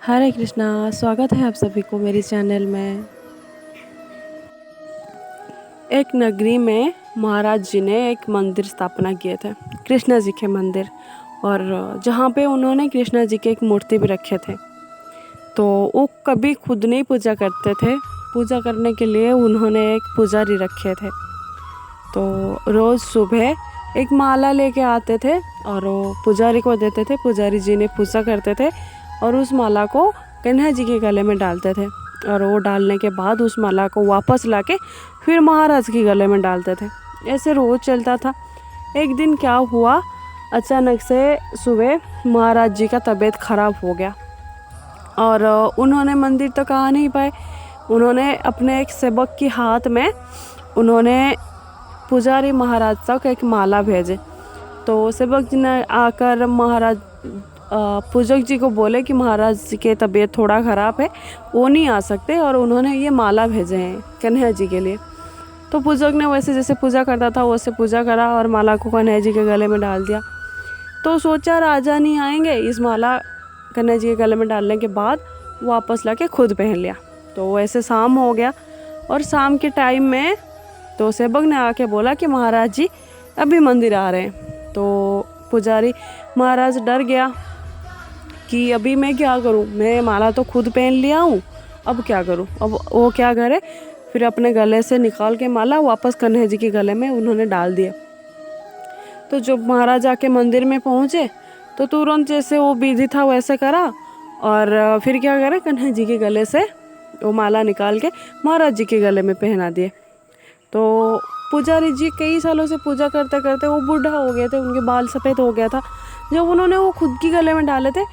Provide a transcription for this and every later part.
हरे कृष्णा। स्वागत है आप सभी को मेरे चैनल में। एक नगरी में महाराज जी ने एक मंदिर स्थापना किए थे, कृष्णा जी के मंदिर, और जहाँ पे उन्होंने कृष्णा जी की एक मूर्ति भी रखे थे। तो वो कभी खुद नहीं पूजा करते थे, पूजा करने के लिए उन्होंने एक पुजारी रखे थे। तो रोज़ सुबह एक माला लेके आते थे और वो पुजारी को देते थे। पुजारी जी ने पूजा करते थे और उस माला को कन्हैया जी के गले में डालते थे, और वो डालने के बाद उस माला को वापस लाके फिर महाराज के गले में डालते थे। ऐसे रोज़ चलता था। एक दिन क्या हुआ, अचानक से सुबह महाराज जी का तबीयत ख़राब हो गया और उन्होंने मंदिर तो आ नहीं पाए। उन्होंने अपने एक सेवक के हाथ में उन्होंने पुजारी महाराज तक एक माला भेजे। तो सेवक जी ने आकर महाराज पूजक जी को बोले कि महाराज जी की तबीयत थोड़ा ख़राब है, वो नहीं आ सकते, और उन्होंने ये माला भेजे हैं कन्हैया जी के लिए। तो पूजक ने वैसे जैसे पूजा करता था वैसे पूजा करा और माला को कन्हैया जी के गले में डाल दिया। तो सोचा राजा नहीं आएंगे, इस माला कन्हैया जी के गले में डालने के बाद वापस लाके खुद पहन लिया। तो वैसे शाम हो गया और शाम के टाइम में तो सेवक ने आके बोला कि महाराज जी अभी मंदिर आ रहे हैं। तो पुजारी महाराज डर गया कि अभी मैं क्या करूं, मैं माला तो खुद पहन लिया हूं, अब क्या करूं। अब वो क्या करे, फिर अपने गले से निकाल के माला वापस कन्हैया जी के गले में उन्होंने डाल दिया। तो जब महाराज आके मंदिर में पहुंचे तो तुरंत जैसे वो विधि था वैसे करा, और फिर क्या करे, कन्हैया जी के गले से वो माला निकाल के महाराज जी के गले में पहना दिए। तो पुजारी जी कई सालों से पूजा करते करते वो बूढ़ा हो गए थे, उनके बाल सफ़ेद हो गया था। जब उन्होंने वो खुद की गले में डाले थे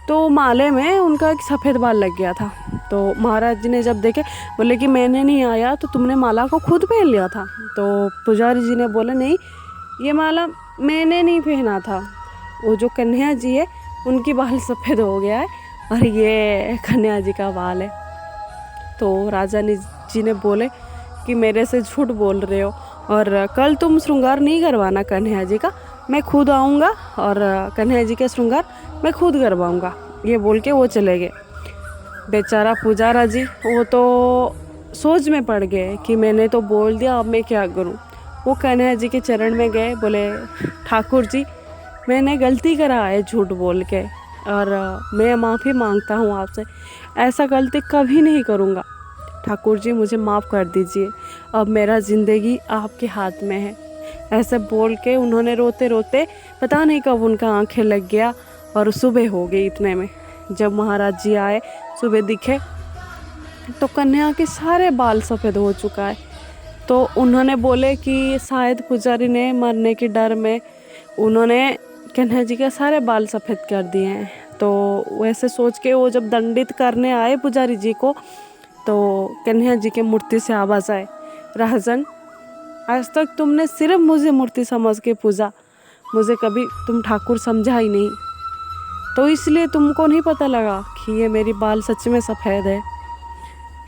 तो माले में उनका एक सफ़ेद बाल लग गया था। तो महाराज जी ने जब देखे, बोले कि मैंने नहीं आया तो तुमने माला को खुद पहन लिया था। तो पुजारी जी ने बोला नहीं, ये माला मैंने नहीं पहना था, वो जो कन्हैया जी है उनकी बाल सफ़ेद हो गया है और ये कन्हैया जी का बाल है। तो राजा जी ने बोले कि मेरे से झूठ बोल रहे हो, और कल तुम श्रृंगार नहीं करवाना कन्हैया जी का, मैं खुद आऊँगा और कन्हैया जी के श्रृंगार मैं खुद करवाऊँगा। ये बोल के वो चले गए। बेचारा पुजारा जी वो तो सोच में पड़ गए कि मैंने तो बोल दिया, अब मैं क्या करूँ। वो कन्हैया जी के चरण में गए, बोले ठाकुर जी मैंने गलती करा है झूठ बोल के, और मैं माफ़ी मांगता हूँ आपसे, ऐसा गलती कभी नहीं करूँगा। ठाकुर जी मुझे माफ़ कर दीजिए, अब मेरा ज़िंदगी आपके हाथ में है। ऐसे बोल के उन्होंने रोते रोते, पता नहीं कब उनका आंखें लग गया और सुबह हो गई। इतने में जब महाराज जी आए, सुबह दिखे तो कन्हैया के सारे बाल सफ़ेद हो चुका है। तो उन्होंने बोले कि शायद पुजारी ने मरने के डर में उन्होंने कन्हैया जी के सारे बाल सफ़ेद कर दिए हैं। तो वैसे सोच के वो जब दंडित करने आए पुजारी जी को, तो कन्हैया जी के मूर्ति से आवाज़ आए, राजन आज तक तुमने सिर्फ मुझे मूर्ति समझ के पूजा, मुझे कभी तुम ठाकुर समझा ही नहीं, तो इसलिए तुमको नहीं पता लगा कि ये मेरी बाल सच में सफ़ेद है।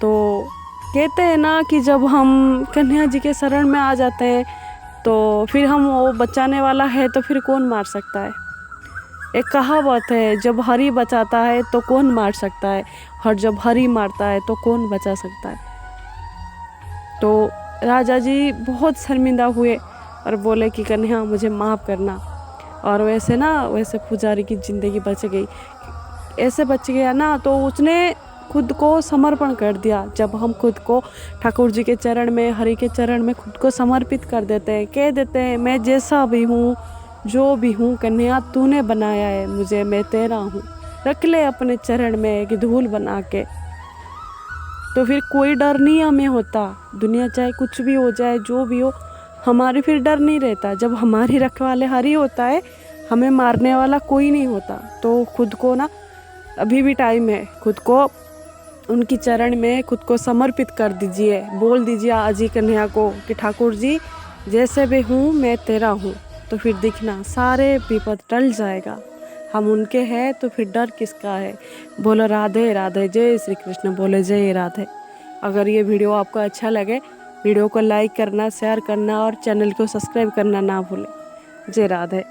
तो कहते हैं ना कि जब हम कन्हैया जी के शरण में आ जाते हैं तो फिर हम वो बचाने वाला है तो फिर कौन मार सकता है। एक कहावत है, जब हरि बचाता है तो कौन मार सकता है, और जब हरि मारता है तो कौन बचा सकता है। तो राजा जी बहुत शर्मिंदा हुए और बोले कि कन्हैया मुझे माफ़ करना, और वैसे पुजारी की ज़िंदगी बच गई। ऐसे बच गया ना, तो उसने खुद को समर्पण कर दिया। जब हम खुद को ठाकुर जी के चरण में, हरि के चरण में खुद को समर्पित कर देते हैं, कह देते हैं मैं जैसा भी हूँ, जो भी हूँ कन्हैया तूने बनाया है मुझे, मैं तेरा हूँ, रख ले अपने चरण में एक धूल बना के, तो फिर कोई डर नहीं हमें होता। दुनिया चाहे कुछ भी हो जाए, जो भी हो, हमारे फिर डर नहीं रहता। जब हमारी रखवाले हरि होता है, हमें मारने वाला कोई नहीं होता। तो खुद को ना, अभी भी टाइम है, खुद को उनकी चरण में खुद को समर्पित कर दीजिए। बोल दीजिए आज ही कन्हैया को कि ठाकुर जी जैसे भी हूँ मैं तेरा हूँ, तो फिर दिखना सारे विपद टल जाएगा। हम उनके हैं तो फिर डर किसका है। बोलो राधे राधे, जय श्री कृष्ण, बोले जय राधे। अगर ये वीडियो आपको अच्छा लगे, वीडियो को लाइक करना, शेयर करना और चैनल को सब्सक्राइब करना ना भूलें। जय राधे।